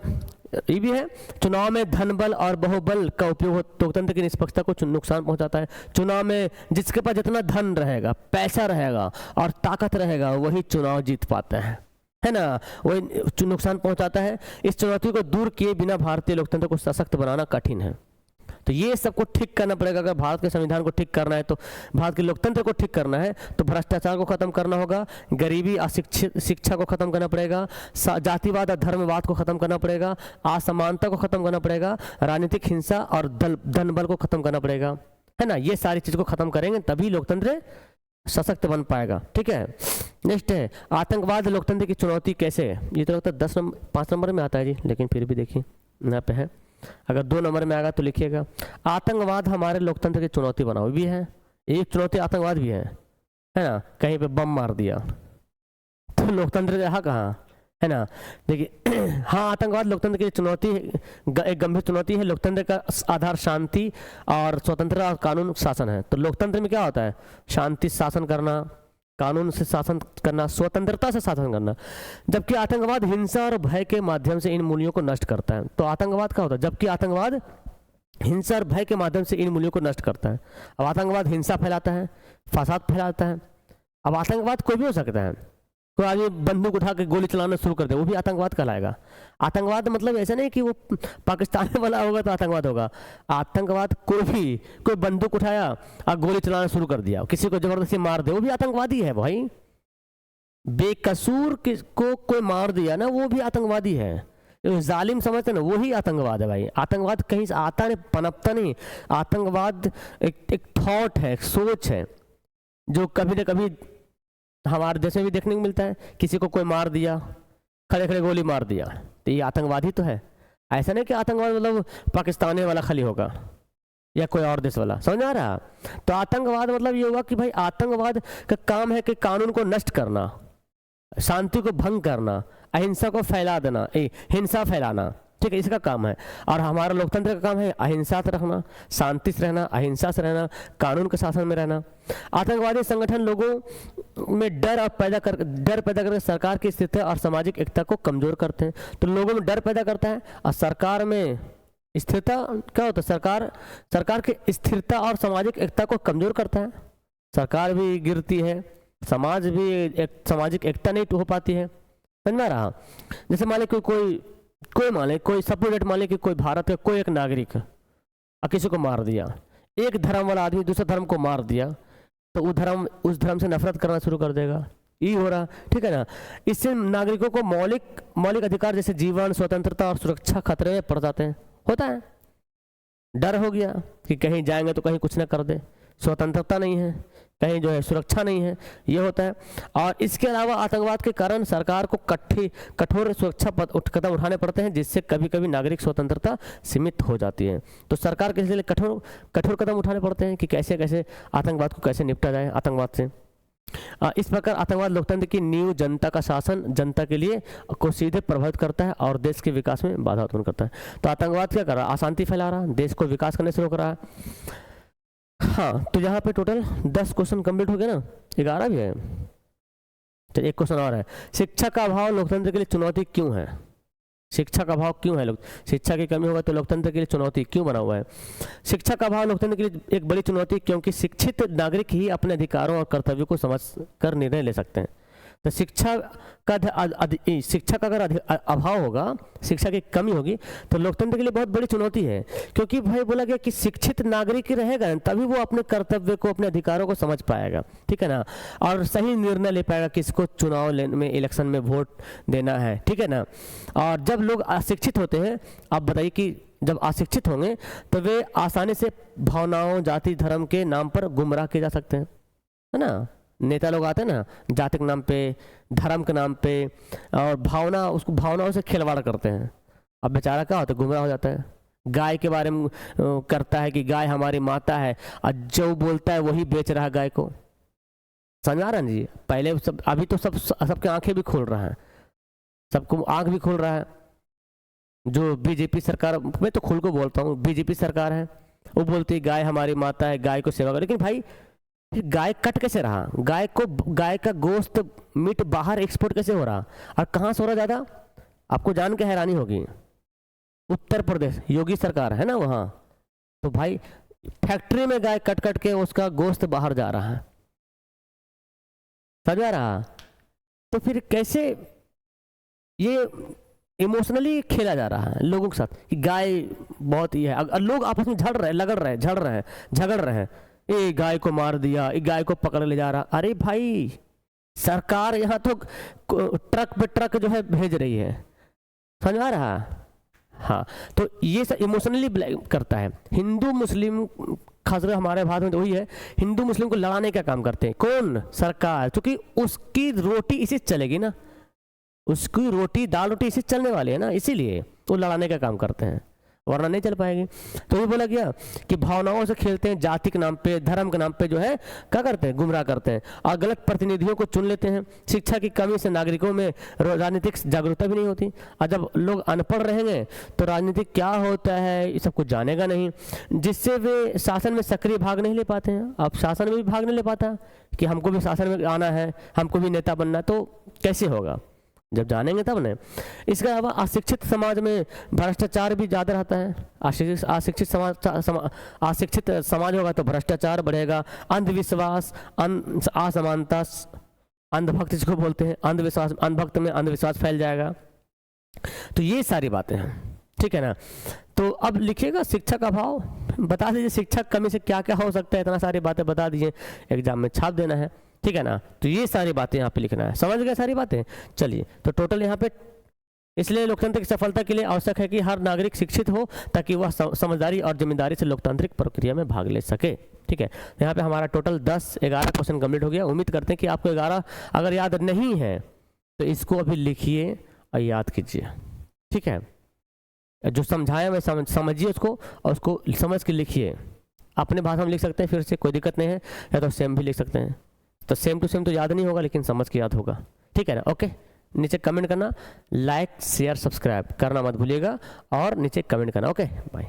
ये भी है। चुनाव में धन बल और बहुबल का उपयोग लोकतंत्र की निष्पक्षता को नुकसान पहुंचाता है। चुनाव में जिसके पास जितना धन रहेगा, पैसा रहेगा और ताकत रहेगा, वही चुनाव जीत पाता है। है ना, वो नुकसान पहुंचाता है। इस चुनौती को दूर किए बिना भारतीय लोकतंत्र को सशक्त बनाना कठिन है। तो ये सबको ठीक करना पड़ेगा। अगर भारत के संविधान को ठीक करना है, तो भारत के लोकतंत्र को ठीक करना है, तो भ्रष्टाचार को खत्म करना होगा, गरीबी, अशिक्षित शिक्षा को खत्म करना पड़ेगा, जातिवाद और धर्मवाद को खत्म करना पड़ेगा, असमानता को खत्म करना पड़ेगा, राजनीतिक हिंसा और धन बल को खत्म करना पड़ेगा, है ना। ये सारी चीज़ को खत्म करेंगे तभी लोकतंत्र सशक्त बन पाएगा। ठीक है, नेक्स्ट है आतंकवाद लोकतंत्र की चुनौती कैसे है। ये तो लगता है 5 नंबर में आता है जी, लेकिन फिर भी देखिए यहाँ पे है। अगर 2 नंबर में आएगा तो लिखिएगा आतंकवाद हमारे लोकतंत्र की चुनौती बना हुई भी है। एक चुनौती आतंकवाद भी है ना। कहीं पे बम मार दिया तो लोकतंत्र रहा कहाँ, है ना। देखिए हाँ, आतंकवाद लोकतंत्र की चुनौती, एक गंभीर चुनौती है। लोकतंत्र का आधार शांति और स्वतंत्रता और कानून शासन है। तो लोकतंत्र में क्या होता है, शांति शासन करना, कानून से शासन करना, स्वतंत्रता से शासन करना। जबकि आतंकवाद हिंसा और भय के माध्यम से इन मूल्यों को नष्ट करता है। तो आतंकवाद क्या होता है, जबकि आतंकवाद हिंसा और भय के माध्यम से इन मूल्यों को नष्ट करता है। अब आतंकवाद हिंसा फैलाता है, फसाद फैलाता है। अब आतंकवाद कोई भी हो सकता है, कोई आदमी बंदूक उठा के गोली चलाना शुरू कर दे, वो भी आतंकवाद कहलाएगा। आतंकवाद मतलब ऐसा नहीं कि वो पाकिस्तान वाला होगा तो आतंकवाद होगा। आतंकवाद कोई बंदूक उठाया और गोली चलाना शुरू कर दिया, किसी को जबरदस्ती मार दे, वो भी आतंकवादी है भाई। बेकसूर को कोई मार दिया ना, वो भी आतंकवादी है। जालिम समझते ना, वही आतंकवाद है भाई। आतंकवाद कहीं से आता नहीं, पनपता नहीं। आतंकवाद एक थॉट है, एक सोच है, जो कभी न कभी हमारे देश में भी देखने को मिलता है। किसी को कोई मार दिया, खड़े खड़े गोली मार दिया, तो ये आतंकवाद ही तो है। ऐसा नहीं कि आतंकवाद मतलब पाकिस्तानी वाला खाली होगा या कोई और देश वाला, समझ आ रहा। तो आतंकवाद मतलब ये होगा कि भाई आतंकवाद का काम है कि कानून को नष्ट करना, शांति को भंग करना, अहिंसा को फैला देना, हिंसा फैलाना। ठीक है, इसका काम है। और हमारा लोकतंत्र का काम है अहिंसा से रखना, शांति से रहना, अहिंसा से रहना, कानून के शासन में रहना। आतंकवादी संगठन लोगों में डर पैदा करके सरकार की स्थिरता और सामाजिक एकता को कमजोर करते हैं। तो लोगों में डर पैदा करता है और सरकार में स्थिरता क्या होता है, सरकार की स्थिरता और सामाजिक एकता को कमजोर करता है। सरकार भी गिरती है, समाज भी सामाजिक एकता नहीं हो पाती है। समझ में आ रहा। जैसे मान लीजिए कोई सपोर्ट मान लीजिए कि कोई भारत का कोई एक नागरिक किसी को मार दिया, एक धर्म वाला आदमी दूसरे धर्म को मार दिया, तो उस धर्म से नफरत करना शुरू कर देगा। ये हो रहा, ठीक है ना। इससे नागरिकों को मौलिक अधिकार जैसे जीवन, स्वतंत्रता और सुरक्षा खतरे में पड़ जाते हैं। होता है, डर हो गया कि कहीं जाएंगे तो कहीं कुछ ना कर दे, स्वतंत्रता नहीं है, कहीं जो है सुरक्षा नहीं है, ये होता है। और इसके अलावा आतंकवाद के कारण सरकार को कठोर सुरक्षा कदम उठाने पड़ते हैं, जिससे कभी कभी नागरिक स्वतंत्रता सीमित हो जाती है। तो सरकार के लिए कठोर कदम उठाने पड़ते हैं कि कैसे आतंकवाद को कैसे निपटा जाए आतंकवाद से। इस प्रकार आतंकवाद लोकतंत्र की नींव, जनता का शासन, जनता के लिए को सीधे प्रभावित करता है और देश के विकास में बाधा उत्पन्न करता है। तो आतंकवाद क्या कर रहा है, अशांति फैला रहा है, देश को विकास करने से रोक रहा है। हाँ, तो यहाँ पे टोटल 10 क्वेश्चन कंप्लीट हो गए ना, 11 भी है। तो एक क्वेश्चन और है, शिक्षा का अभाव लोकतंत्र के लिए चुनौती क्यों है। शिक्षा का अभाव क्यों है, शिक्षा की कमी होगा तो लोकतंत्र के लिए चुनौती क्यों बना हुआ है। शिक्षा का अभाव लोकतंत्र के लिए एक बड़ी चुनौती, क्योंकि शिक्षित नागरिक ही अपने अधिकारों और कर्तव्यों को समझ कर निर्णय ले सकते हैं। तो शिक्षा का अगर अभाव होगा, शिक्षा की कमी होगी, तो लोकतंत्र के लिए बहुत बड़ी चुनौती है। क्योंकि भाई बोला गया कि शिक्षित नागरिक रहेगा तभी वो अपने कर्तव्य को, अपने अधिकारों को समझ पाएगा, ठीक है ना, और सही निर्णय ले पाएगा किसको चुनाव में, इलेक्शन में वोट देना है, ठीक है ना। और जब लोग अशिक्षित होते हैं, आप बताइए कि जब अशिक्षित होंगे तो वे आसानी से भावनाओं, जाति, धर्म के नाम पर गुमराह किए जा सकते हैं, है ना। नेता लोग आते हैं ना, जाति के नाम पे, धर्म के नाम पे, और भावनाओं से खिलवाड़ करते हैं। अब बेचारा क्या होता है, गुमराह हो जाता है। गाय के बारे में करता है कि गाय हमारी माता है, और जो बोलता है वही बेच रहा है गाय को। समझ आ रहा है जी। पहले सब, अभी तो सबके आंखें भी खोल रहा है, सबको आंख भी खोल रहा है। जो बीजेपी सरकार, मैं तो खुल को बोलता हूँ, बीजेपी सरकार है, वो बोलती है गाय हमारी माता है, गाय को सेवा करो। लेकिन भाई गाय कट कैसे रहा, गाय का गोश्त, मीट बाहर एक्सपोर्ट कैसे हो रहा, और कहाँ से हो रहा ज़्यादा, आपको जान के हैरानी होगी। उत्तर प्रदेश, योगी सरकार है ना वहाँ, तो भाई फैक्ट्री में गाय कट के उसका गोश्त बाहर जा रहा है, समझ आ रहा। तो फिर कैसे ये इमोशनली खेला जा रहा है लोगों के साथ कि गाय बहुत ही है। अगर लोग आपस में झगड़ रहे हैं, ये गाय को मार दिया, ये गाय को पकड़ ले जा रहा। अरे भाई सरकार यहाँ तो ट्रक पे ट्रक जो है भेज रही है, समझ आ रहा। हाँ, तो ये सब इमोशनली ब्लैक करता है। हिंदू मुस्लिम खासकर हमारे भारत में तो वही है, हिंदू मुस्लिम को लड़ाने का काम करते हैं। कौन? सरकार, क्योंकि उसकी रोटी इसी से चलेगी ना, उसकी रोटी दाल रोटी इसी चलने वाली है ना, इसीलिए वो लड़ाने का काम करते हैं, वरना नहीं चल पाएगी। तो ये बोला गया कि भावनाओं से खेलते हैं, जाति के नाम पे, धर्म के नाम पे जो है क्या करते हैं, गुमराह करते हैं और गलत प्रतिनिधियों को चुन लेते हैं। शिक्षा की कमी से नागरिकों में राजनीतिक जागरूकता भी नहीं होती, और जब लोग अनपढ़ रहेंगे तो राजनीतिक क्या होता है ये सब कुछ जानेगा नहीं, जिससे वे शासन में सक्रिय भाग नहीं ले पाते हैं। अब शासन में भी भाग नहीं ले पाता कि हमको भी शासन में आना है, हमको भी नेता बनना है, तो कैसे होगा, जब जानेंगे तब न। इसके अलावा अशिक्षित समाज में भ्रष्टाचार भी ज़्यादा रहता है। अशिक्षित समाज होगा तो भ्रष्टाचार बढ़ेगा, अंधविश्वास, असमानता, अंधभक्त जिसको बोलते हैं, अंधविश्वास, अंधभक्त में अंधविश्वास फैल जाएगा। तो ये सारी बातें हैं, ठीक है ना। तो अब लिखिएगा शिक्षा का अभाव, बता दीजिए शिक्षा कमी से क्या क्या हो सकता है, इतना सारी बातें बता दीजिए, एग्जाम में छाप देना है, ठीक है ना। तो ये सारी बातें यहाँ पे लिखना है, समझ गए सारी बातें। चलिए, तो टोटल यहाँ पे इसलिए लोकतंत्र की सफलता के लिए आवश्यक है कि हर नागरिक शिक्षित हो ताकि वह समझदारी और जिम्मेदारी से लोकतांत्रिक प्रक्रिया में भाग ले सके, ठीक है। यहाँ पे हमारा टोटल 10-11 क्वेश्चन कंप्लीट हो गया। उम्मीद करते हैं कि आपको 11 अगर याद नहीं है तो इसको अभी लिखिए और याद कीजिए, ठीक है। जो समझाया मैं समझिए उसको, और उसको समझ के लिखिए। अपने भाषा में लिख सकते हैं, फिर से कोई दिक्कत नहीं है, या तो सेम भी लिख सकते हैं। तो सेम टू सेम तो याद नहीं होगा, लेकिन समझ के याद होगा, ठीक है ना। ओके, नीचे कमेंट करना, लाइक शेयर सब्सक्राइब करना मत भूलिएगा, और नीचे कमेंट करना। Okay, bye.